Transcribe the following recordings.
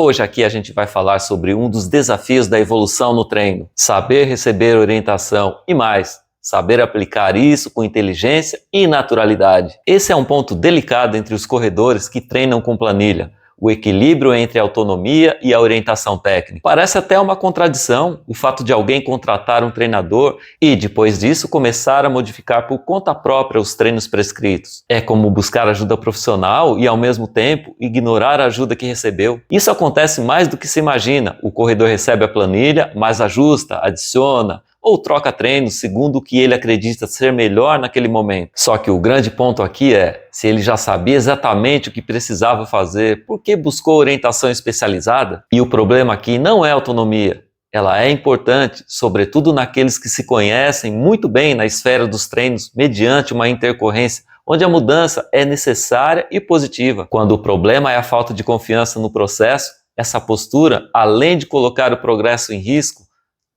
Hoje aqui a gente vai falar sobre um dos desafios da evolução no treino. Saber receber orientação e mais, saber aplicar isso com inteligência e naturalidade. Esse é um ponto delicado entre os corredores que treinam com planilha. O equilíbrio entre a autonomia e a orientação técnica. Parece até uma contradição o fato de alguém contratar um treinador e, depois disso, começar a modificar por conta própria os treinos prescritos. É como buscar ajuda profissional e, ao mesmo tempo, ignorar a ajuda que recebeu. Isso acontece mais do que se imagina. O corredor recebe a planilha, mas ajusta, adiciona, ou troca treinos segundo o que ele acredita ser melhor naquele momento. Só que o grande ponto aqui é, se ele já sabia exatamente o que precisava fazer, por que buscou orientação especializada? E o problema aqui não é a autonomia. Ela é importante, sobretudo naqueles que se conhecem muito bem na esfera dos treinos mediante uma intercorrência onde a mudança é necessária e positiva. Quando o problema é a falta de confiança no processo, essa postura, além de colocar o progresso em risco,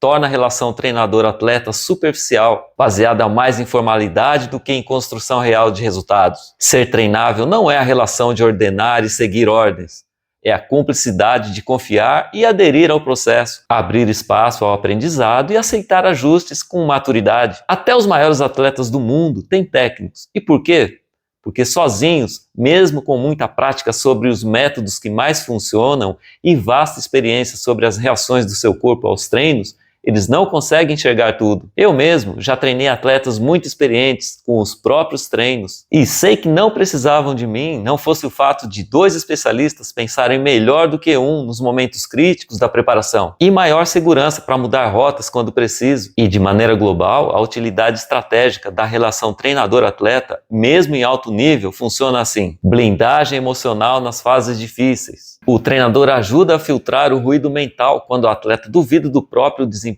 torna a relação treinador-atleta superficial, baseada mais em formalidade do que em construção real de resultados. Ser treinável não é a relação de ordenar e seguir ordens, é a cumplicidade de confiar e aderir ao processo, abrir espaço ao aprendizado e aceitar ajustes com maturidade. Até os maiores atletas do mundo têm técnicos. E por quê? Porque sozinhos, mesmo com muita prática sobre os métodos que mais funcionam e vasta experiência sobre as reações do seu corpo aos treinos, eles não conseguem enxergar tudo. Eu mesmo já treinei atletas muito experientes com os próprios treinos e sei que não precisavam de mim, não fosse o fato de 2 especialistas pensarem melhor do que um nos momentos críticos da preparação e maior segurança para mudar rotas quando preciso. E de maneira global, a utilidade estratégica da relação treinador-atleta, mesmo em alto nível, funciona assim: blindagem emocional nas fases difíceis. O treinador ajuda a filtrar o ruído mental quando o atleta duvida do próprio desempenho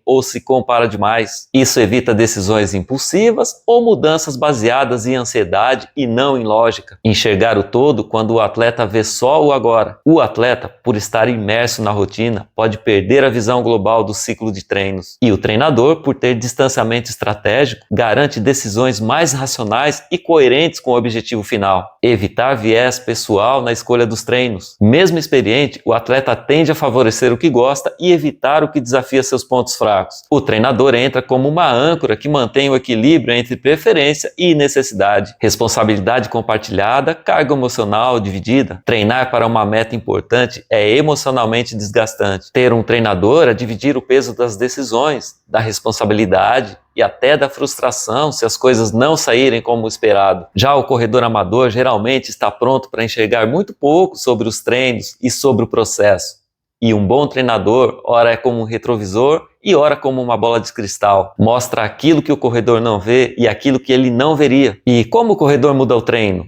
ou se compara demais. Isso evita decisões impulsivas ou mudanças baseadas em ansiedade e não em lógica. Enxergar o todo quando o atleta vê só o agora. O atleta, por estar imerso na rotina, pode perder a visão global do ciclo de treinos. E o treinador, por ter distanciamento estratégico, garante decisões mais racionais e coerentes com o objetivo final. Evitar viés pessoal na escolha dos treinos. Mesmo experiente, o atleta tende a favorecer o que gosta e evitar o que desafia seus pontos fracos. O treinador entra como uma âncora que mantém o equilíbrio entre preferência e necessidade. Responsabilidade compartilhada, carga emocional dividida. Treinar para uma meta importante é emocionalmente desgastante. Ter um treinador é dividir o peso das decisões, da responsabilidade e até da frustração se as coisas não saírem como esperado. Já o corredor amador geralmente está pronto para enxergar muito pouco sobre os treinos e sobre o processo. E um bom treinador, ora é como um retrovisor e ora como uma bola de cristal. Mostra aquilo que o corredor não vê e aquilo que ele não veria. E como o corredor muda o treino?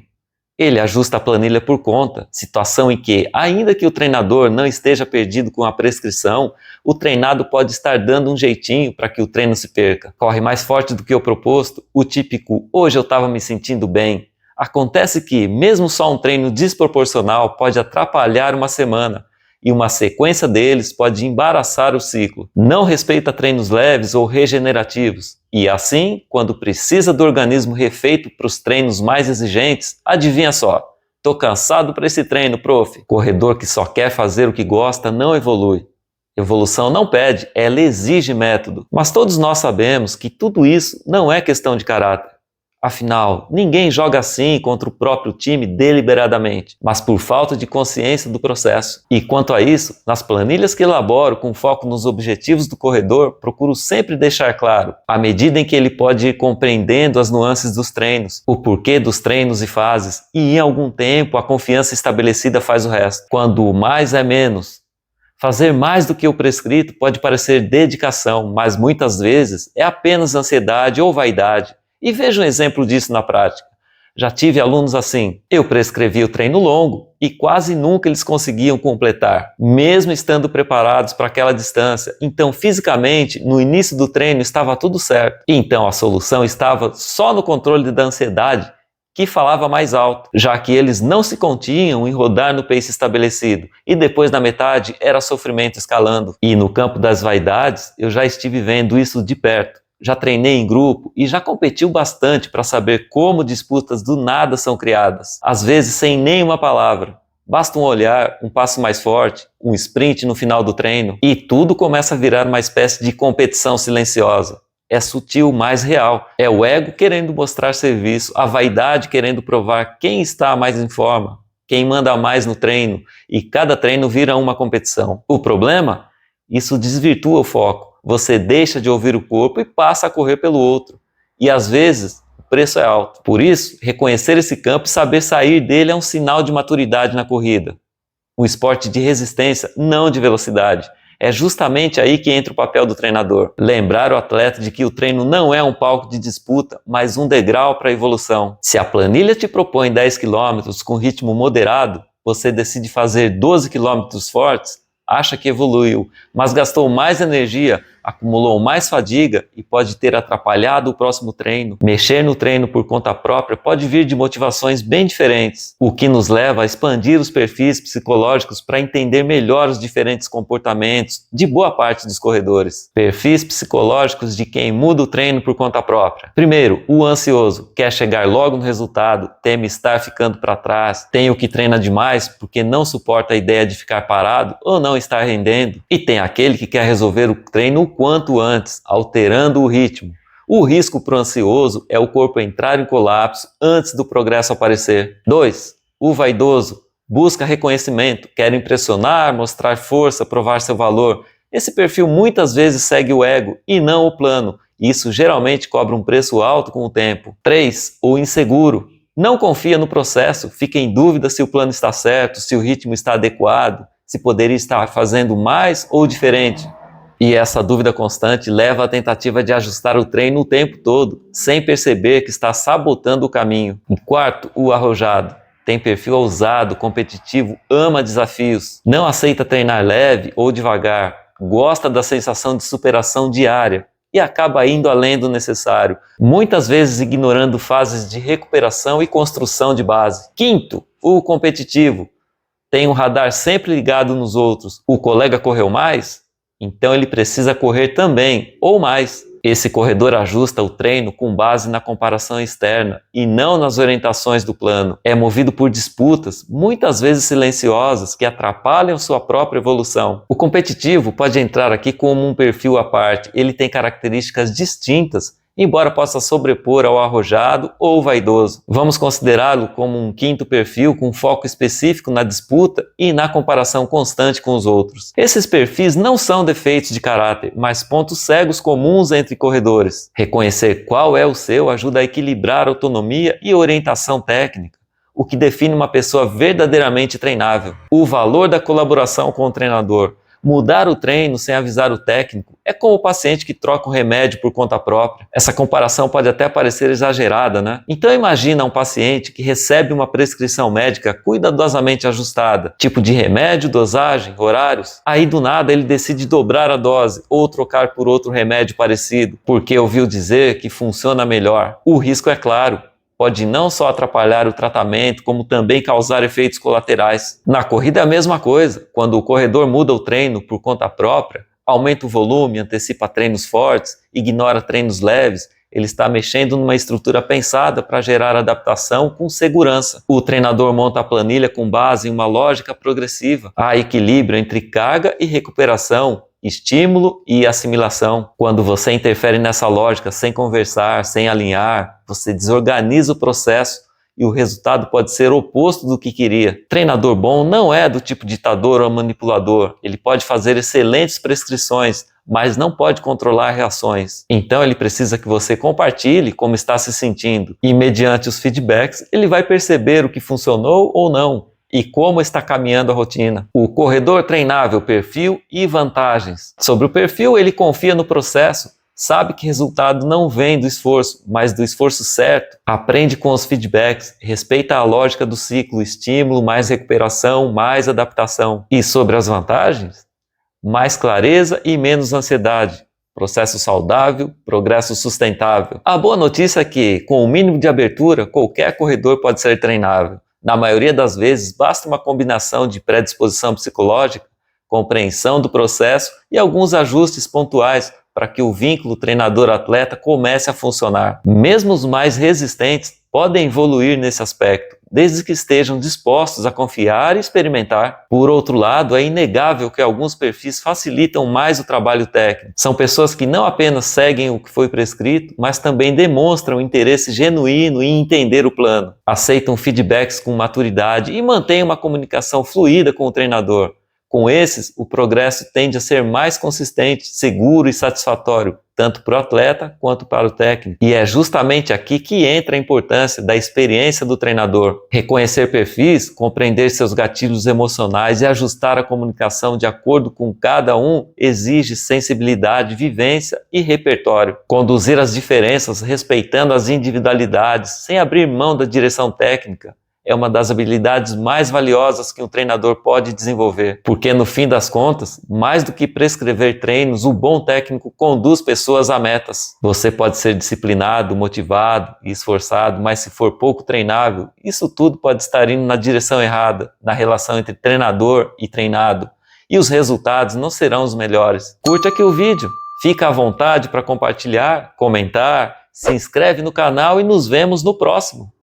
Ele ajusta a planilha por conta, situação em que, ainda que o treinador não esteja perdido com a prescrição, o treinado pode estar dando um jeitinho para que o treino se perca. Corre mais forte do que o proposto, o típico "hoje eu estava me sentindo bem". Acontece que, mesmo só um treino desproporcional pode atrapalhar uma semana, e uma sequência deles pode embaraçar o ciclo. Não respeita treinos leves ou regenerativos. E assim, quando precisa do organismo refeito para os treinos mais exigentes, adivinha só, tô cansado para esse treino, prof. Corredor que só quer fazer o que gosta não evolui. Evolução não pede, ela exige método. Mas todos nós sabemos que tudo isso não é questão de caráter. Afinal, ninguém joga assim contra o próprio time deliberadamente, mas por falta de consciência do processo. E quanto a isso, nas planilhas que elaboro com foco nos objetivos do corredor, procuro sempre deixar claro, à medida em que ele pode ir compreendendo as nuances dos treinos, o porquê dos treinos e fases, e em algum tempo a confiança estabelecida faz o resto. Quando mais é menos. Fazer mais do que o prescrito pode parecer dedicação, mas muitas vezes é apenas ansiedade ou vaidade. E veja um exemplo disso na prática. Já tive alunos assim, eu prescrevi o treino longo e quase nunca eles conseguiam completar, mesmo estando preparados para aquela distância. Então, fisicamente, no início do treino estava tudo certo. Então, a solução estava só no controle da ansiedade, que falava mais alto, já que eles não se continham em rodar no pace estabelecido, e depois da metade era sofrimento escalando. E no campo das vaidades, eu já estive vendo isso de perto. Já treinei em grupo e já competiu bastante para saber como disputas do nada são criadas, às vezes sem nenhuma palavra, Basta um olhar, um passo mais forte, um sprint no final do treino e tudo começa a virar uma espécie de competição silenciosa. É sutil, mas real. É o ego querendo mostrar serviço, a vaidade querendo provar quem está mais em forma, quem manda mais no treino, e cada treino vira uma competição. O problema? Isso desvirtua o foco. Você deixa de ouvir o corpo e passa a correr pelo outro. E às vezes, o preço é alto. Por isso, reconhecer esse campo e saber sair dele é um sinal de maturidade na corrida. Um esporte de resistência, não de velocidade. É justamente aí que entra o papel do treinador. Lembrar o atleta de que o treino não é um palco de disputa, mas um degrau para a evolução. Se a planilha te propõe 10 km com ritmo moderado, você decide fazer 12 km fortes, acha que evoluiu, mas gastou mais energia, acumulou mais fadiga e pode ter atrapalhado o próximo treino. Mexer no treino por conta própria pode vir de motivações bem diferentes, o que nos leva a expandir os perfis psicológicos para entender melhor os diferentes comportamentos de boa parte dos corredores. Perfis psicológicos de quem muda o treino por conta própria. Primeiro, o ansioso, quer chegar logo no resultado, teme estar ficando para trás, tem o que treina demais porque não suporta a ideia de ficar parado ou não estar rendendo, e tem aquele que quer resolver o treino o quanto antes, alterando o ritmo. O risco para o ansioso é o corpo entrar em colapso antes do progresso aparecer. 2. O vaidoso busca reconhecimento, quer impressionar, mostrar força, provar seu valor. Esse perfil muitas vezes segue o ego e não o plano. Isso geralmente cobra um preço alto com o tempo. 3. O inseguro. Não confia no processo, fica em dúvida se o plano está certo, se o ritmo está adequado, se poderia estar fazendo mais ou diferente. E essa dúvida constante leva à tentativa de ajustar o treino o tempo todo, sem perceber que está sabotando o caminho. E 4, o arrojado. Tem perfil ousado, competitivo, ama desafios, não aceita treinar leve ou devagar, gosta da sensação de superação diária e acaba indo além do necessário, muitas vezes ignorando fases de recuperação e construção de base. 5, o competitivo. Tem o radar sempre ligado nos outros. O colega correu mais? Então ele precisa correr também, ou mais. Esse corredor ajusta o treino com base na comparação externa e não nas orientações do plano. É movido por disputas, muitas vezes silenciosas, que atrapalham sua própria evolução. O competitivo pode entrar aqui como um perfil à parte. Ele tem características distintas, embora possa sobrepor ao arrojado ou vaidoso. Vamos considerá-lo como um quinto perfil com foco específico na disputa e na comparação constante com os outros. Esses perfis não são defeitos de caráter, mas pontos cegos comuns entre corredores. Reconhecer qual é o seu ajuda a equilibrar a autonomia e orientação técnica, o que define uma pessoa verdadeiramente treinável. O valor da colaboração com o treinador. Mudar o treino sem avisar o técnico é como o paciente que troca um remédio por conta própria. Essa comparação pode até parecer exagerada, né? Então imagina um paciente que recebe uma prescrição médica cuidadosamente ajustada, tipo de remédio, dosagem, horários. Aí do nada ele decide dobrar a dose ou trocar por outro remédio parecido, porque ouviu dizer que funciona melhor. O risco é claro. Pode não só atrapalhar o tratamento, como também causar efeitos colaterais. Na corrida é a mesma coisa. Quando o corredor muda o treino por conta própria, aumenta o volume, antecipa treinos fortes, ignora treinos leves, ele está mexendo numa estrutura pensada para gerar adaptação com segurança. O treinador monta a planilha com base em uma lógica progressiva. Há equilíbrio entre carga e recuperação, estímulo e assimilação. Quando você interfere nessa lógica sem conversar, sem alinhar, você desorganiza o processo e o resultado pode ser oposto do que queria. Treinador bom não é do tipo ditador ou manipulador. Ele pode fazer excelentes prescrições, mas não pode controlar reações. Então ele precisa que você compartilhe como está se sentindo. E mediante os feedbacks, ele vai perceber o que funcionou ou não e como está caminhando a rotina. O corredor treinável, perfil e vantagens. Sobre o perfil, ele confia no processo, sabe que resultado não vem do esforço, mas do esforço certo. Aprende com os feedbacks, respeita a lógica do ciclo, estímulo, mais recuperação, mais adaptação. E sobre as vantagens? Mais clareza e menos ansiedade. Processo saudável, progresso sustentável. A boa notícia é que, com o mínimo de abertura, qualquer corredor pode ser treinável. Na maioria das vezes, basta uma combinação de predisposição psicológica, compreensão do processo e alguns ajustes pontuais para que o vínculo treinador-atleta comece a funcionar. Mesmo os mais resistentes podem evoluir nesse aspecto, desde que estejam dispostos a confiar e experimentar. Por outro lado, é inegável que alguns perfis facilitam mais o trabalho técnico. São pessoas que não apenas seguem o que foi prescrito, mas também demonstram interesse genuíno em entender o plano, aceitam feedbacks com maturidade e mantêm uma comunicação fluida com o treinador. Com esses, o progresso tende a ser mais consistente, seguro e satisfatório, tanto para o atleta quanto para o técnico. E é justamente aqui que entra a importância da experiência do treinador. Reconhecer perfis, compreender seus gatilhos emocionais e ajustar a comunicação de acordo com cada um exige sensibilidade, vivência e repertório. Conduzir as diferenças respeitando as individualidades, sem abrir mão da direção técnica, é uma das habilidades mais valiosas que um treinador pode desenvolver, porque no fim das contas, mais do que prescrever treinos, o bom técnico conduz pessoas a metas. Você pode ser disciplinado, motivado e esforçado, mas se for pouco treinável, isso tudo pode estar indo na direção errada, na relação entre treinador e treinado, e os resultados não serão os melhores. Curte aqui o vídeo, fica à vontade para compartilhar, comentar, se inscreve no canal e nos vemos no próximo.